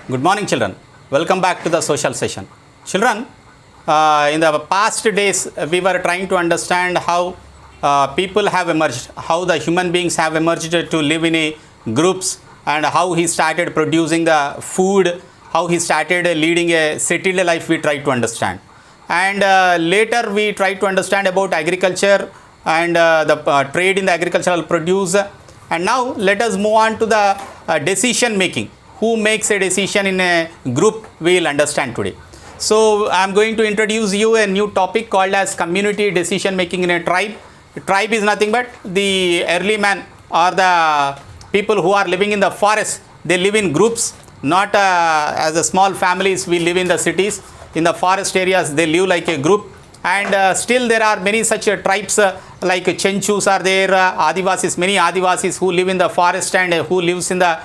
Good morning, children. Welcome back to the social session. Children, in the past days, we were trying to understand how people have emerged, how the human beings have emerged to live in a groups, and how he started producing the food, how he started leading a settled life. We tried to understand, and later we tried to understand about agriculture and the trade in the agricultural produce. And now let us move on to the decision making. Who makes a decision in a group, we will understand today. So I am going to introduce you a new topic called as community decision making in a tribe. A tribe is nothing but the early man or the people who are living in the forest. They live in groups, not as a small families we live in the cities. In the forest areas they live like a group, and still there are many such tribes like Chenchus are there, Adivasis, many Adivasis who live in the forest and who lives in the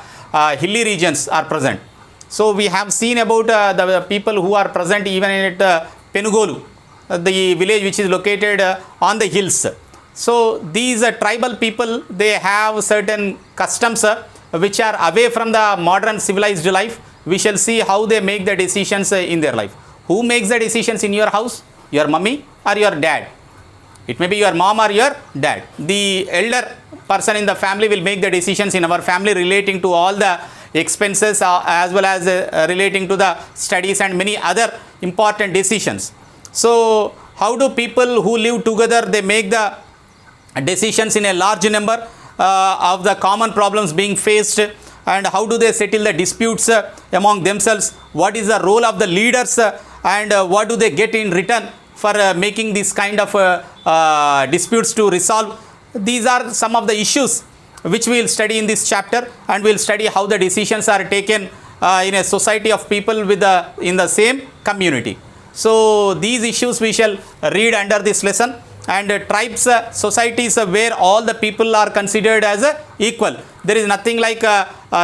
hilly regions are present. So we have seen about the people who are present even at Penugolu, the village which is located on the hills. So these tribal people, they have certain customs which are away from the modern civilized life. We shall see how they make the decisions in their life. Who makes the decisions in your house? Your mummy or your dad? It may be your mom or your dad. The elder person in the family will make the decisions in our family relating to all the expenses as well as relating to the studies and many other important decisions. So how do people who live together, they make the decisions in a large number of the common problems being faced, and how do they settle the disputes among themselves? What is the role of the leaders and what do they get in return for making this kind of disputes to resolve? These are some of the issues which we will study in this chapter, and we will study how the decisions are taken in a society of people with in the same community. So these issues we shall read under this lesson. And tribes, societies where all the people are considered as equal. There is nothing like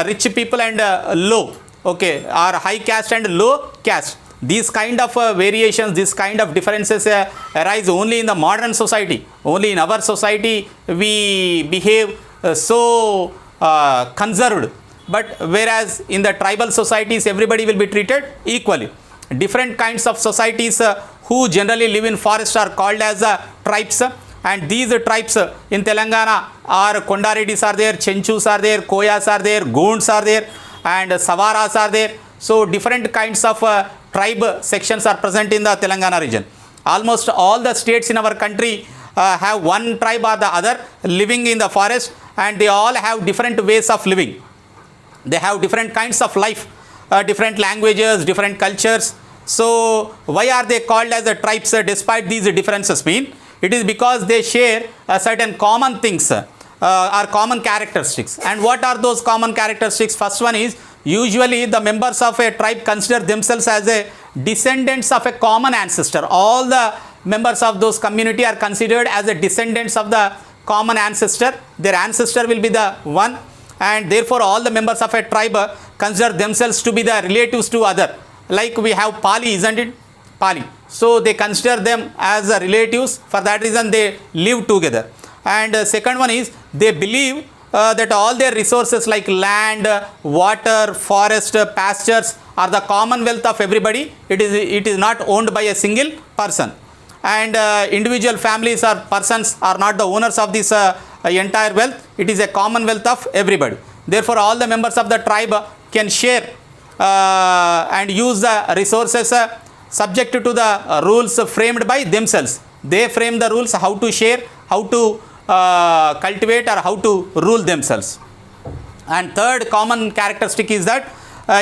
rich people and low, okay, or high caste and low caste. These kind of variations, this kind of differences arise only in the modern society. Only in our society we behave so conserved. But whereas in the tribal societies, everybody will be treated equally. Different kinds of societies who generally live in forest are called as tribes. And these tribes in Telangana are Kondaredis are there, Chenchus are there, Koyas are there, Gonds are there, and Savaras are there. So different kinds of tribe sections are present in the Telangana region. Almost all the states in our country have one tribe or the other living in the forest, and they all have different ways of living. They have different kinds of life, different languages, different cultures. So why are they called as tribes despite these differences? It is because they share certain common things or common characteristics. And what are those common characteristics? First one is, usually the members of a tribe consider themselves as a descendants of a common ancestor. All the members of those community are considered as a descendants of the common ancestor. Their ancestor will be the one, and therefore all the members of a tribe consider themselves to be the relatives to other. Like we have Pali, isn't it? Pali. So they consider them as relatives. For that reason they live together. And second one is, they believe that all their resources like land, water, forest, pastures are the commonwealth of everybody. It is not owned by a single person. And individual families or persons are not the owners of this entire wealth. It is a commonwealth of everybody. Therefore all the members of the tribe can share and use the resources subject to the rules framed by themselves. They frame the rules how to share, how to cultivate, or how to rule themselves. And third common characteristic is that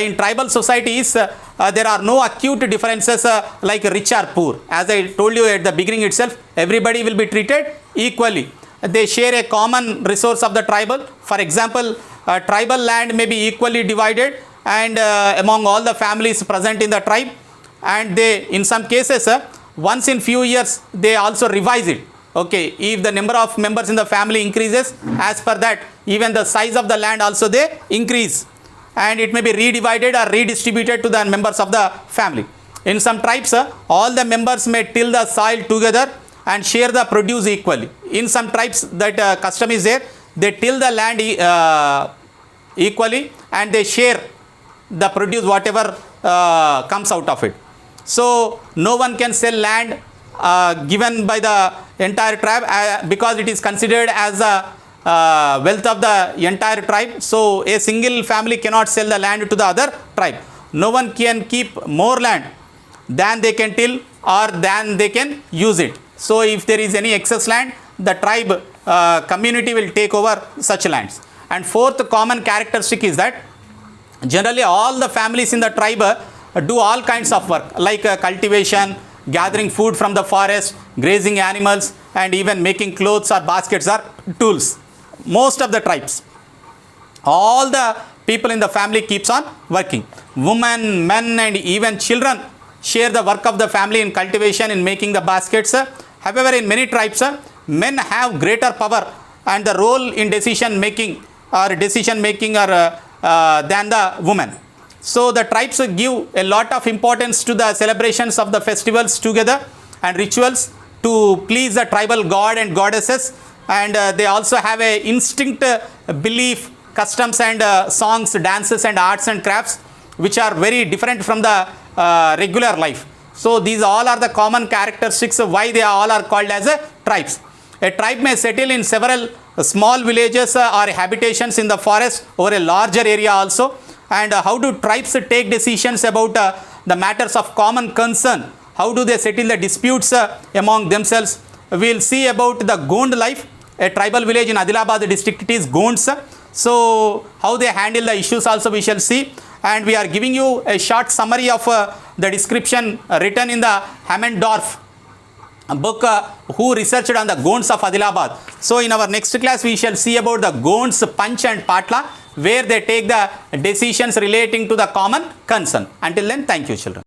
in tribal societies there are no acute differences like rich or poor. As I told you at the beginning itself, everybody will be treated equally. They share a common resource of the tribal. For example, tribal land may be equally divided and among all the families present in the tribe, and they in some cases once in few years they also revise it. Okay, if the number of members in the family increases, as per that even the size of the land also they increase, and it may be redivided or redistributed to the members of the family. In some tribes all the members may till the soil together and share the produce equally. In some tribes that custom is there, they till the land equally and they share the produce whatever comes out of it. So no one can sell land given by the entire tribe because it is considered as a wealth of the entire tribe. So a single family cannot sell the land to the other tribe. No one can keep more land than they can till or than they can use it. So if there is any excess land, the tribe community will take over such lands. And fourth common characteristic is that generally all the families in the tribe do all kinds of work like cultivation, gathering food from the forest, grazing animals, and even making clothes or baskets or tools. Most of the tribes, all the people in the family keeps on working. Women, men, and even children share the work of the family in cultivation, in making the baskets. However, in many tribes, men have greater power and the role in decision making or than the women. So the tribes give a lot of importance to the celebrations of the festivals together and rituals to please the tribal god and goddesses, and they also have a instinct belief, customs and songs, dances and arts and crafts which are very different from the regular life. So these all are the common characteristics of why they all are called as tribes. A tribe may settle in several small villages or habitations in the forest over a larger area also. And how do tribes take decisions about the matters of common concern? How do they settle the disputes among themselves? We will see about the Gond life, a tribal village in Adilabad district. It is Gonds. So how they handle the issues also we shall see. And we are giving you a short summary of the description written in the Hammendorf book who researched on the Gonds of Adilabad. So in our next class we shall see about the Gonds, Panch and Patla, where they take the decisions relating to the common concern. Until then, thank you children.